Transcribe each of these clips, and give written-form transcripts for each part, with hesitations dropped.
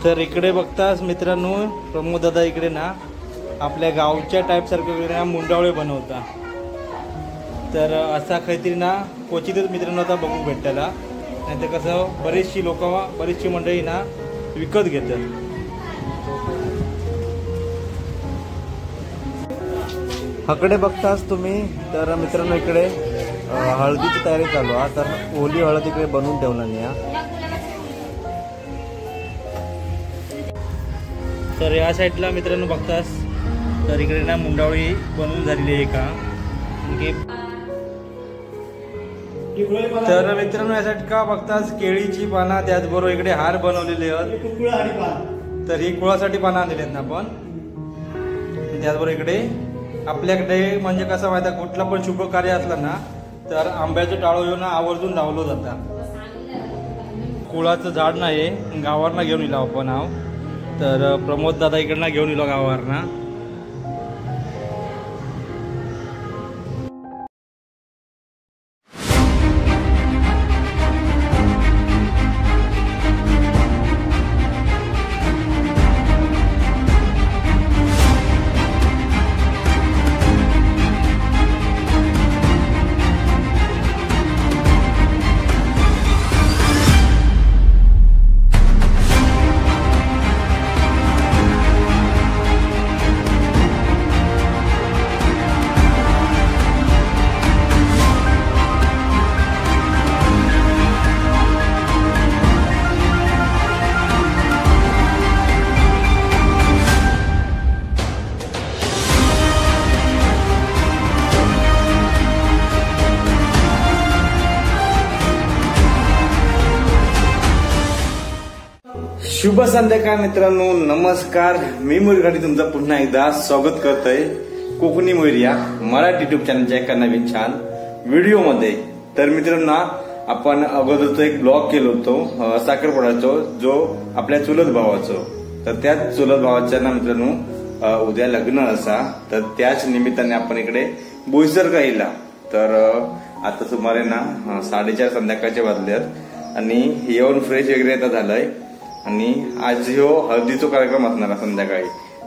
तर इकडे बघतास मित्रांनो, प्रमोद दादा इकडे ना आपल्या गावच्या टाईपसारखं वगैरे ना मुंडावळे बनवता। तर असा काहीतरी ना क्वचितच मित्रांनो आता बघू भेटताला, नाही तर कसं बरीचशी मंडळी ना विकत घेतात। हकडे बघतास तुम्ही, तर मित्रांनो इकडे हळदीची तयारी चालू आहे। तर ओली हळद इकडे बनवून ठेवला नाही। तर या साईडला मित्रांनो बघतास, तर इकडे ना मुंडावळी बनवून झालेली आहे का। तर मित्रांनो या साईड का बघतास केळीची पानं, त्याचबरोबर इकडे हार बनवलेले आहेत। तर ही कुळासाठी पानं आणलेली आहेत ना आपण। त्याचबरोबर इकडे आपल्याकडे म्हणजे कसं माहिती आहे, कुठला पण शुभ कार्य असला ना तर आंब्याचं टाळो येऊन आवर्जून लावलं जातं। कुळाचं झाड नाही, गावावरनं घेऊन येलो आपण आव। तर प्रमोद दादा इकडनं घेऊन येलो गावावरनं। शुभ संध्याकाळ मित्रांनो, नमस्कार। मी मुरघाटी तुमचं पुन्हा एकदा स्वागत करतोय कोकणी मोरया मराठी युट्यूब चॅनलच्या एका नवीन छान व्हिडिओमध्ये। तर मित्रांनो आपण अगोदरचा एक ब्लॉग केलो होतो साखरपुड्याचा, जो आपल्या चुलत भावाचा। तर त्याच चुलत भावाच्या ना मित्रांनो उद्या लग्न असा, तर त्याच निमित्ताने आपण इकडे बोईसर गाईला। तर आता सुमारे ना 4:30 संध्याकाळचे वाजलेत आणि येऊन फ्रेश वगैरे आता झालंय। आणि आज ह्यो हळदीचा कार्यक्रम असणार संध्याकाळी।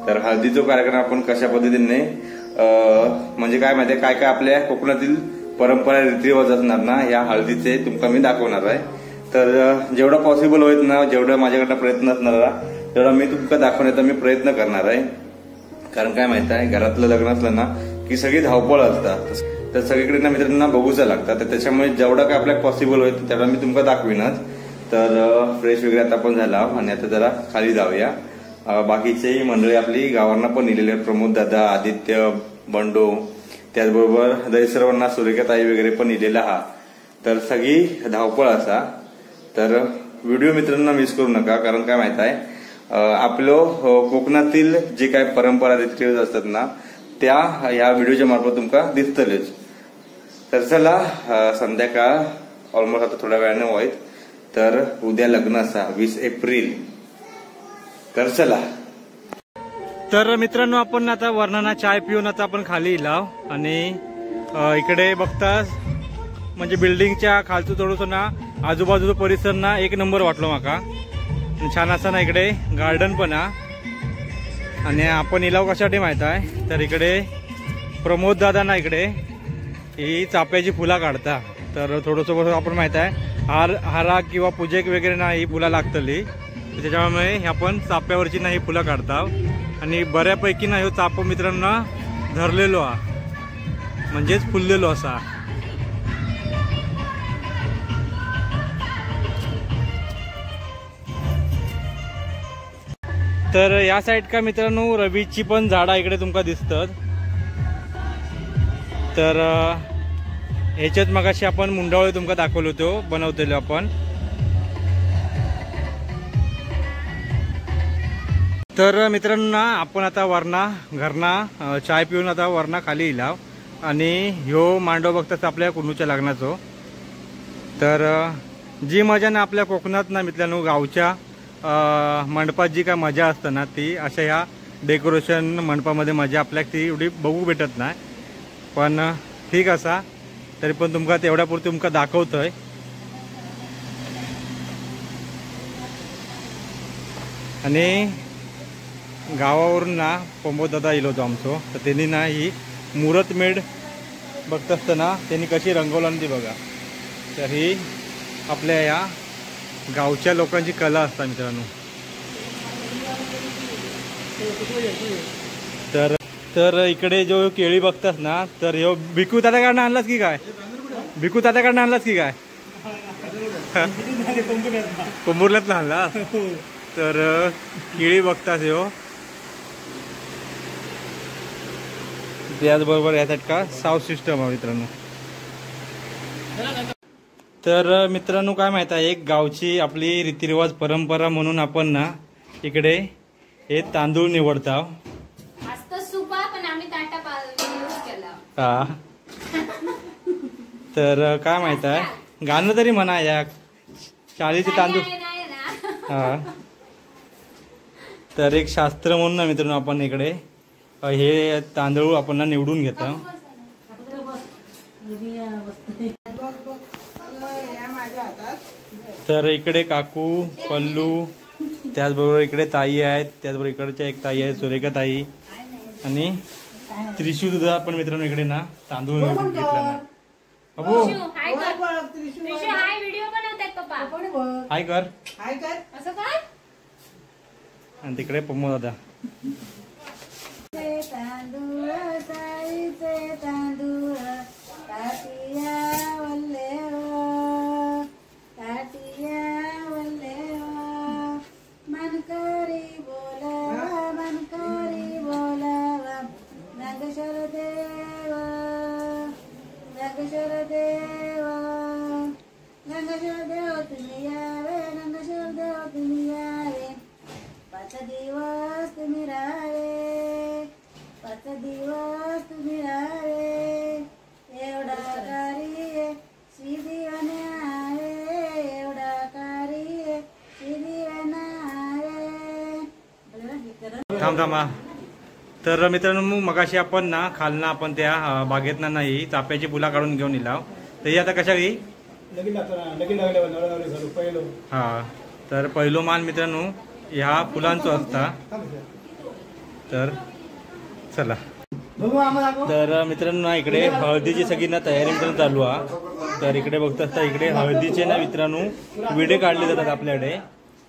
तर हळदीचा कार्यक्रम आपण कशा पद्धतीने म्हणजे काय माहितीये, काय काय आपल्या कोकणातील परंपरा रीतिरिवाज असणार ना, या हळदीचे तुमका मी दाखवणार आहे। तर जेवढा पॉसिबल होईल ना, जेवढा माझ्याकडनं प्रयत्न असणार तेवढा मी तुमका दाखवण्याचा मी प्रयत्न करणार आहे। कारण काय माहिती आहे, घरातलं लग्न असलं ना की सगळी धावपळ असतात, तर सगळीकडे ना मित्रांना बघूचं लागतात। तर त्याच्यामुळे जेवढा काय आपल्याला पॉसिबल होईल तेवढा मी तुमका दाखवीनच। तर फ्रेश वगैरे आता पण झाला आणि आता जरा खाली जाऊया। बाकीची मंडळी आपली गावांना पण नेलेली आहेत, प्रमोद दादा, आदित्य, बंडो, त्याचबरोबर दहीसरवांना सुरेखाताई वगैरे पण नेलेला हा। तर सगळी धावपळ असा। तर व्हिडिओ मित्रांना मिस करू नका, कारण काय माहित आहे आपलं कोकणातील जे काय परंपरा रीतिरिवाज असतात ना, त्या या व्हिडिओच्या मार्फत तुमका दिसतलेच। तर चला, संध्याकाळ ऑलमोस्ट आता थोड्या वेळाने होईल। तर उद्या लग्न असा 20 एप्रिल। तर चला। तर मित्रांनो आपण आता वर्णाना चाय पिऊन आता आपण खाली इलाव आणि इकडे बघतास म्हणजे बिल्डिंगच्या खालचं थोडंसं ना आजूबाजूचा परिसर ना एक नंबर वाटलो माका। छान असा ना इकडे गार्डन पण आणि आपण इलाव कशासाठी माहित आहे, तर इकडे प्रमोद दादा ना इकडे ही चाफ्याची फुला काढता। तर थोडंसं आपण माहित आहे हारा किंवा पूजेक वगैरे ना ही फुलं लागतली, त्याच्यामुळे आपण चाफ्यावरची ना ही फुलं काढता। आणि बऱ्यापैकी ना ह्यो चाप मित्रांना धरलेलो म्हणजेच फुललेलो असा। तर या साईड का मित्रांनो रवीची पण झाडा इकडे तुमका दिसतात। तर ह्याच्यात मगाशी आपण मुंडावळे तुमका दाखवलो होतो बनवलेलो आपण। तर मित्रांनो आपण आता वरणा घरना चाय पिऊन आता वरणा खाली इलाव आणि ह्यो मांडव बघताच आपल्या कुणूच्या लग्नाचो। तर जी मजा ना आपल्या कोकणात ना मित्रांनो गावच्या मंडपात जी काय मजा असते ना, ती अशा ह्या डेकोरेशन मंडपामध्ये मजा आपल्याला ती एवढी बघू भेटत नाही। पण ठीक असा, तरी पण तुमका तेवढ्यापुरती तुमका दाखवतोय। आणि गावावरून ना प्रमोद दादा येलो होतो आमचो, तर त्यांनी ना ही मुहूर्तमेढ बघत असताना त्यांनी कशी रंगवली ती बघा. तर ही आपल्या या गावच्या लोकांची कला असता मित्रांनो. तर इकडे जो केळी बघतास ना, तर ह्यो भिकू तात्याकडनं आणलास की काय? भिकू तात्याकडनं आणलास की काय? कुंभुर्ल्यातनं आणला. तर केळी बघतास ह्यो. त्याचबरोबर याच्यात का साऊंड सिस्टम आहे मित्रांनो. तर मित्रांनो काय माहित आहे, एक गावची आपली रीतिरिवाज परंपरा म्हणून आपण ना इकडे हे तांदूळ निवडता. हा. तर काय माहित आहे, गाणं तरी म्हणा या चाळीचे तांदूळ. हा. तर एक शास्त्र म्हणून ना मित्रांनो आपण इकडे हे तांदूळ आपण ना निवडून घेतो. तर इकडे काकू, पल्लू, त्याचबरोबर इकडे ताई आहेत, त्याचबरोबर इकडच्या एक ताई आहे सुरेखा ताई, आणि त्रिशू सुद्धा आपण मित्रांनो इकडे ना तांदूळ निवडून घेतला ना. अबो हाय कर. आणि तिकडे प्रमोद दादा. थांबा. तर मित्रांनो मगाशी आपण ना खालना आपण त्या बागेतनं नाही चाप्याची फुला काढून घेऊन इलाव. तर ही आता कशा येईल? हा. तर पहिलो मान मित्रांनो ह्या फुलांचो असता. तर चला. तर मित्रांनो ना इकडे हळदीची सगळी ना तयारी मित्रांनो चालू आहे. तर इकडे बघत असता इकडे हळदीचे ना मित्रांनो विडे काढले जातात आपल्याकडे.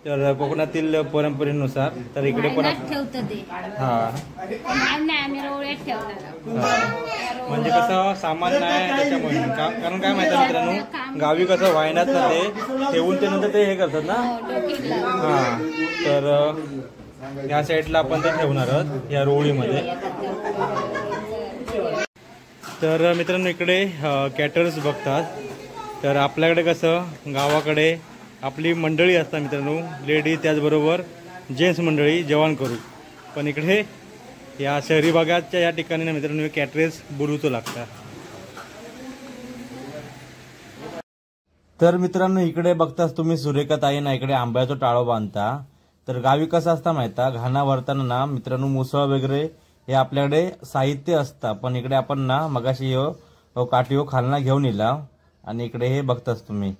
तर कोकणातील परंपरेनुसार. तर इकडे पण हा म्हणजे कसं सामान नाही त्याच्यामुळे. कारण काय माहिती मित्रांनो गावी कसं वायनात ना ते ठेवून ते नंतर ते हे करतात ना. हा. तर या साईडला आपण ते ठेवणार आहोत या रोळीमध्ये. तर मित्रांनो इकडे कॅटर्स बघतात. तर आपल्याकडे कसं गावाकडे आपली मंडळी असतात मित्रांनो, लेडीज त्याचबरोबर जेंट्स मंडळी जेवण करू. पण इकडे या शहरी भागाच्या या ठिकाणी ना मित्रांनो कॅटरेस बुडवतो लागतात. तर मित्रांनो इकडे बघताच तुम्ही सुरेखा ताई ना इकडे आंब्याचं टाळो बांधता. तर गावी कसं असतं माहिती, घाणा भरताना ना मित्रांनो मुसळ वगैरे हे आपल्याकडे साहित्य असतं. पण इकडे आपण ना मगाशी काठी खालना घेऊन इला. आणि इकडे हे बघताच तुम्ही.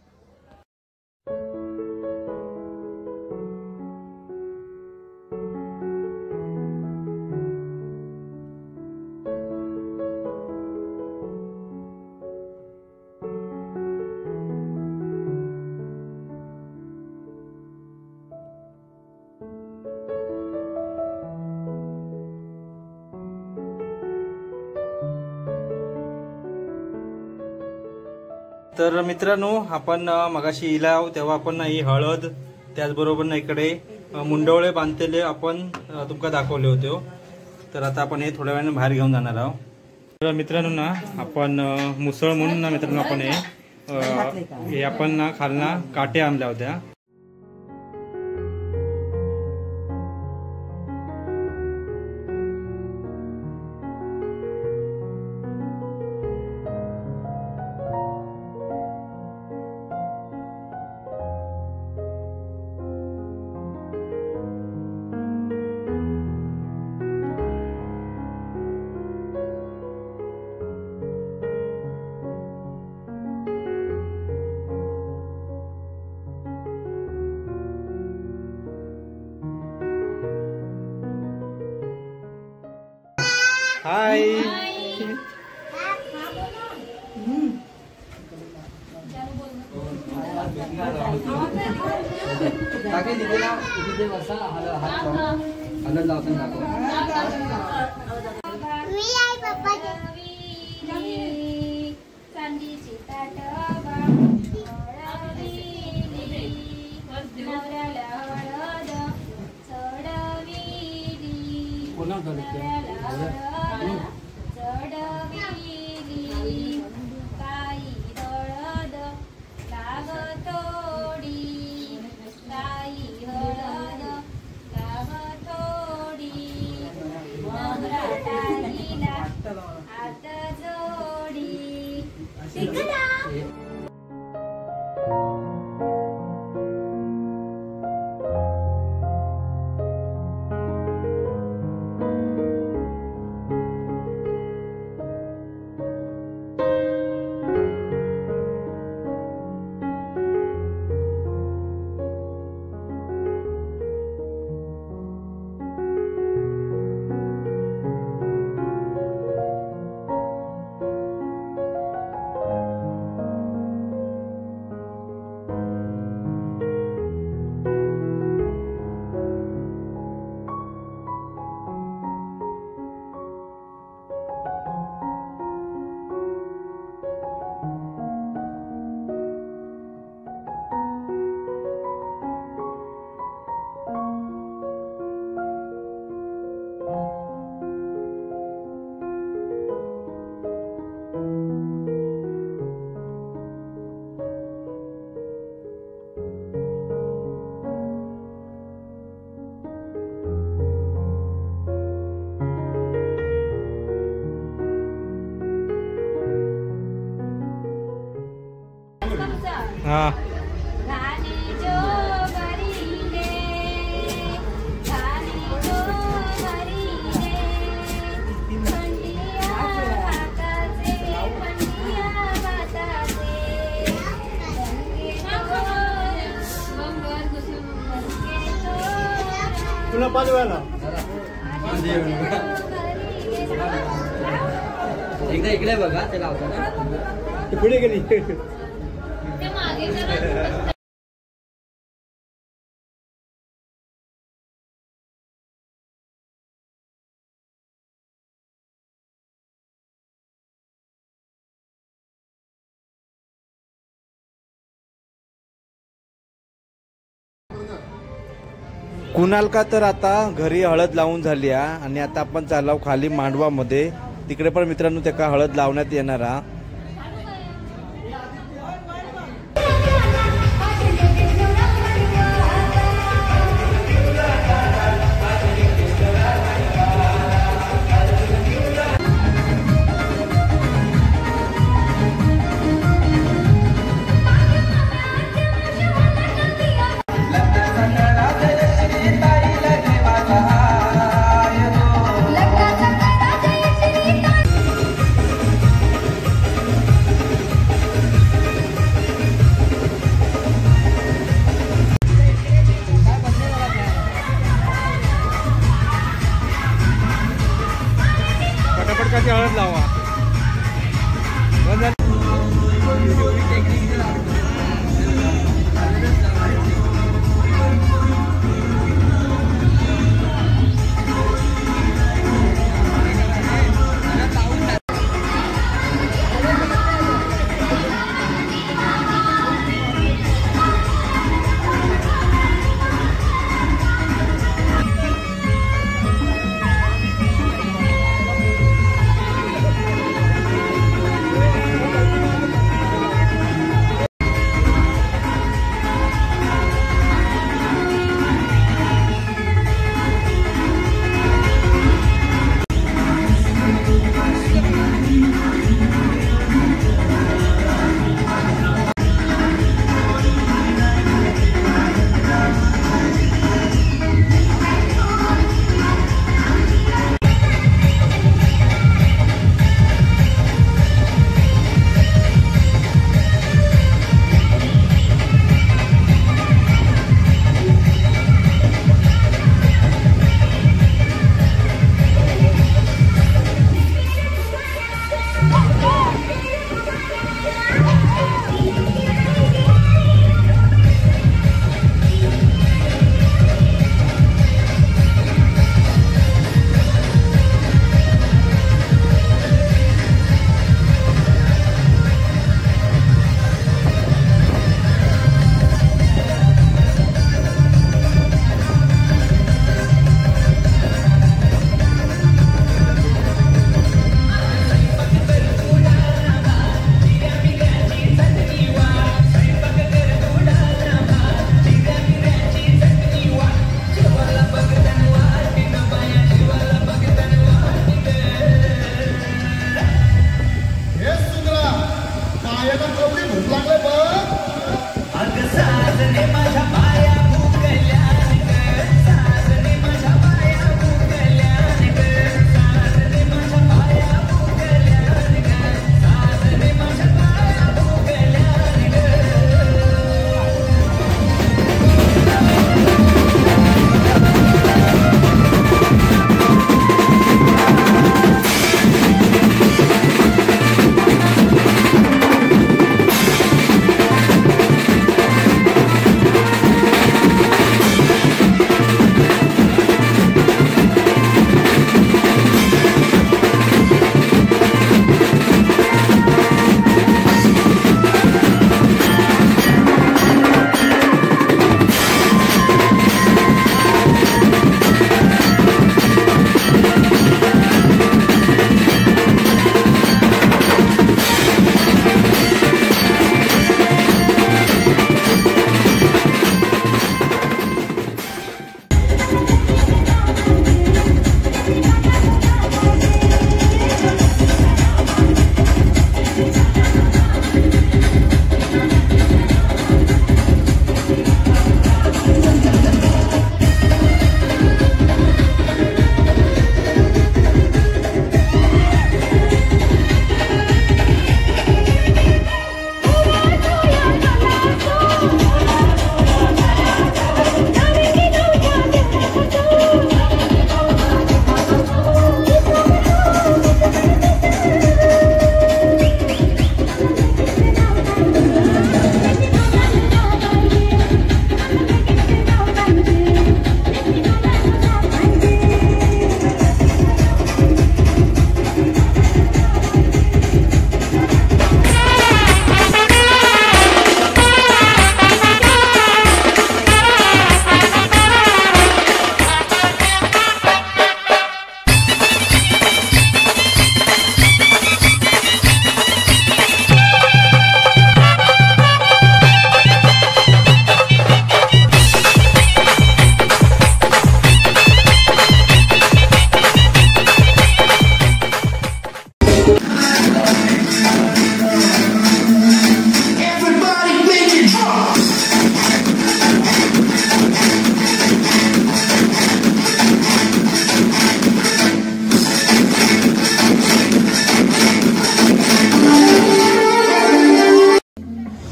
तर मित्रांनो आपण मगाशी इलाव तेव्हा आपण ही हळद त्याचबरोबर ना इकडे मुंडवळे बांधलेले आपण तुमका दाखवले होते. तर आता आपण हे थोड्या वेळाने बाहेर घेऊन जाणार आहोत. तर मित्रांनो ना आपण मुसळ म्हणून ना मित्रांनो आपण हे आपण ना खालना काट्या आणल्या होत्या. हाय चांदीची ताट नवऱ्याला हळद चढविली चढविली काही हळद लागतोडी काही हळद लागतोडी नवरा टाकीला हात जोडी हाँ गाने जो भरीले गाने जो भरीले पंडिया भाताचे पंडिया भाताचे गंगे तुला पाजवायला एकदा इकडे बघा ते लावताना पुढे गेली कुणाल का तर आता घरी हळद लावून झाली आणि आता आपण चाललो खाली मांडवामध्ये. तिकडे पण मित्रांनो त्याका हळद लावण्यात येणार. पटापट हळद लावा.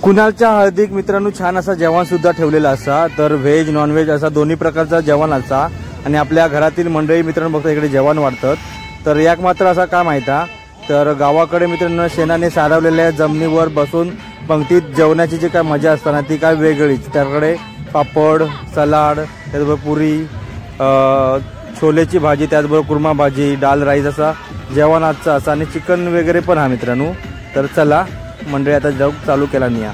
कुणालच्या हळदीक मित्रांनो छान असा जेवण सुद्धा ठेवलेला असा. तर व्हेज नॉन व्हेज असा दोन्ही प्रकारचा जेवण असा. आणि आपल्या घरातील मंडळी मित्रांनो बघता इकडे जेवण वाढतात. तर याक मात्र असा काय माहिता, तर गावाकडे मित्रांनो शेणाने सारवलेल्या जमिनीवर बसून पंक्तीत जेवणाची जी काय मजा असताना ती काय वेगळीच. त्याकडे पापड, सलाड, त्याचबरोबर पुरी, छोलेची भाजी, त्याचबरोबर कुर्मा भाजी, डाल राईस असा जेवण आजचा असा आणि चिकन वगैरे पण हा मित्रांनो. तर चला मंडळी आता जग चालू केला निया.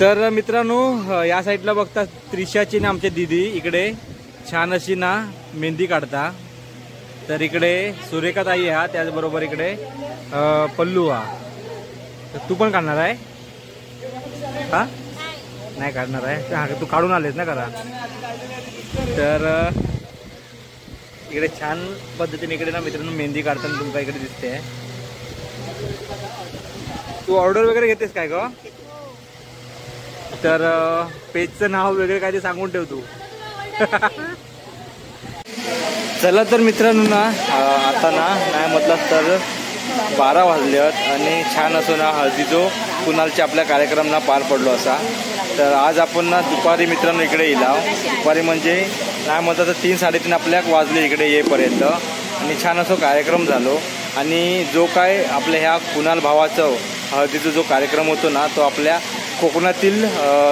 तर मित्रांनो या साईडला बघता त्रिशाची ना आमची दीदी इकडे छान अशी ना मेहंदी काढता. तर इकडे सुरेखा ताई हा, त्याचबरोबर इकडे पल्लू हा. तर तू पण काढणार आहे हा? नाही काढणार आहे हा, तू काढून आलेस ना करा. तर इकडे छान पद्धतीने इकडे ना मित्रांनो मेहंदी काढताना तुमका इकडे दिसते. तू ऑर्डर वगैरे घेतेस काय ग? तर पेजचं नाव वगैरे काय ते सांगून ठेव तू. चला तर मित्रांनो ना आता ना नाही म्हटलं तर 12 वाजलेत आणि छान असो ना हळदीचो कुणालच्या आपल्या कार्यक्रम ना पार पडलो असा. तर आज आपण ना दुपारी मित्रांनो इकडे येला. दुपारी म्हणजे नाही म्हटलं तर 3-3:30 आपल्याक वाजले इकडे येईपर्यंत. आणि छान असो कार्यक्रम झालो. आणि जो काय आपल्या ह्या कुणाल भावाचं हळदीचा जो कार्यक्रम होतो ना तो आपल्या कोकणातील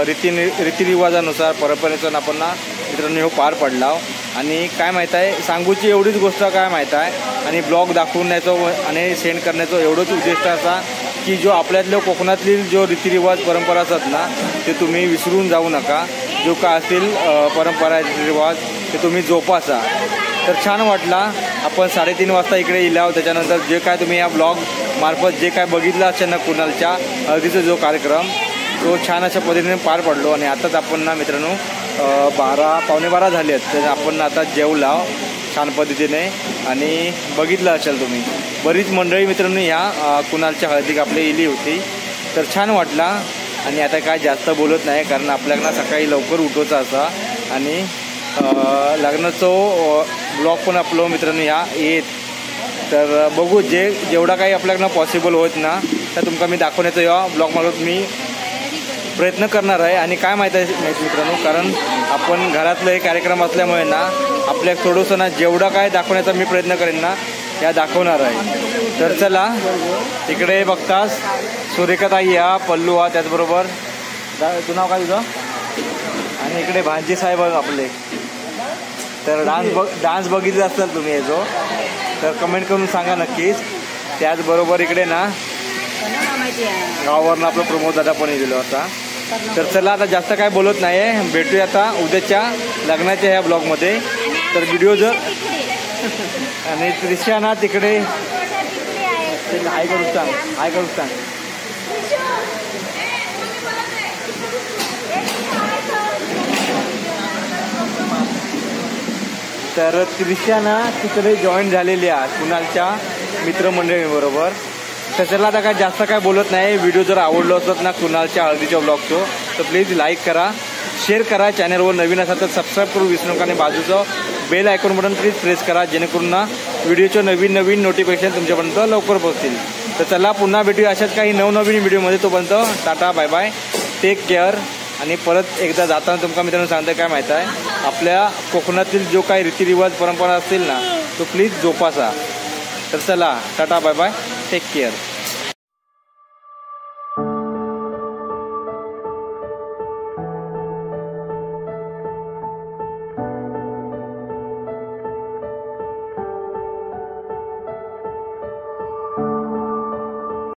रीतिरिवाजानुसार परंपरेनुसार आपण ना मित्रांनो पार पडला. आणि काय माहीत आहे सांगूची एवढीच गोष्ट काय माहीत आहे आणि ब्लॉग दाखवण्याचं आणि सेंड करण्याचं एवढंच उद्दिष्ट असा की जो आपल्यातल्या कोकणातील जो रीतिरिवाज परंपरा असतात ना ते तुम्ही विसरून जाऊ नका. जो काय असतील परंपरा रीतिरिवाज ते तुम्ही जोपासा. तर छान वाटला. आपण 3:30 वाजता इकडे येलाव. त्याच्यानंतर जे काय तुम्ही या ब्लॉग मार्फत जे काय बघितलं असेल ना कुणालच्या हळदीचा जो कार्यक्रम तो छान अशा पद्धतीने पार पडलो. आणि आताच आपण ना मित्रांनो 12-12:15 झाले आहेत. तर आपण आता जेवला छान पद्धतीने. आणि बघितलं असेल तुम्ही बरीच मंडळी मित्रांनो ह्या कुणालच्या हळदीक आपली इली होती. तर छान वाटला. आणि आता काय जास्त बोलत नाही कारण आपल्याला सकाळी लवकर उठवायचा असा. आणि लग्नाचं ब्लॉग पण आपलं मित्रांनो ह्या येत. तर बघू जेवढा काही आपल्याला पॉसिबल होत ना तर तुमका मी दाखवण्याचं या ब्लॉग मार्फत मी प्रयत्न करणार आहे. आणि काय माहीत आहे मित्रांनो कारण आपण घरातलं हे कार्यक्रम असल्यामुळे ना आपल्या थोडंसं ना जेवढा काय दाखवण्याचा मी प्रयत्न करेन ना या दाखवणार आहे. तर चला इकडे बघतास सुरेखा ताई हा, पल्लू हा, त्याचबरोबर तू नाव काय तुझं? आणि इकडे भांजी साहेब आपले. तर डान्स बघितला असाल तुम्ही याचो तर कमेंट करून सांगा नक्कीच. त्याचबरोबर इकडे ना गावावरनं आपलं प्रमोद दादा पण गेलो होता. तर चला आता जास्त काय बोलत नाही आहे. भेटूया आता उद्याच्या लग्नाच्या ह्या ब्लॉगमध्ये. तर व्हिडिओ जर आणि त्रिशा ना तिकडे हाय करू सांग. तर त्रिशा ना तिकडे जॉईन झालेली आहे कुणालच्या मित्रमंडळीबरोबर. तर त्याला आता काय जास्त काय बोलत नाही. व्हिडिओ जर आवडलो असत ना कुणालच्या हळदीच्या ब्लॉगचं तर प्लीज लाईक करा, शेअर करा. चॅनलवर नवीन असाल तर सबस्क्राईब करू विसरू नका. आणि बाजूचं bell icon button please press करा जेणेकरून ना व्हिडिओचे नवीन नवीन नोटिफिकेशन तुमच्यापर्यंत लवकर पोहोचतील. तर चला पुन्हा भेटूया अशाच काही नवनवीन व्हिडिओमध्ये. तोपर्यंत tata bye bye, take care. आणि परत एकदा जाताना तुमका मित्रांनो सांगता काय माहीत आहे, आपल्या कोकणातील जो काही रीतिरिवाज परंपरा असतील ना तो प्लीज जोपासा. तर चला tata bye bye, take care.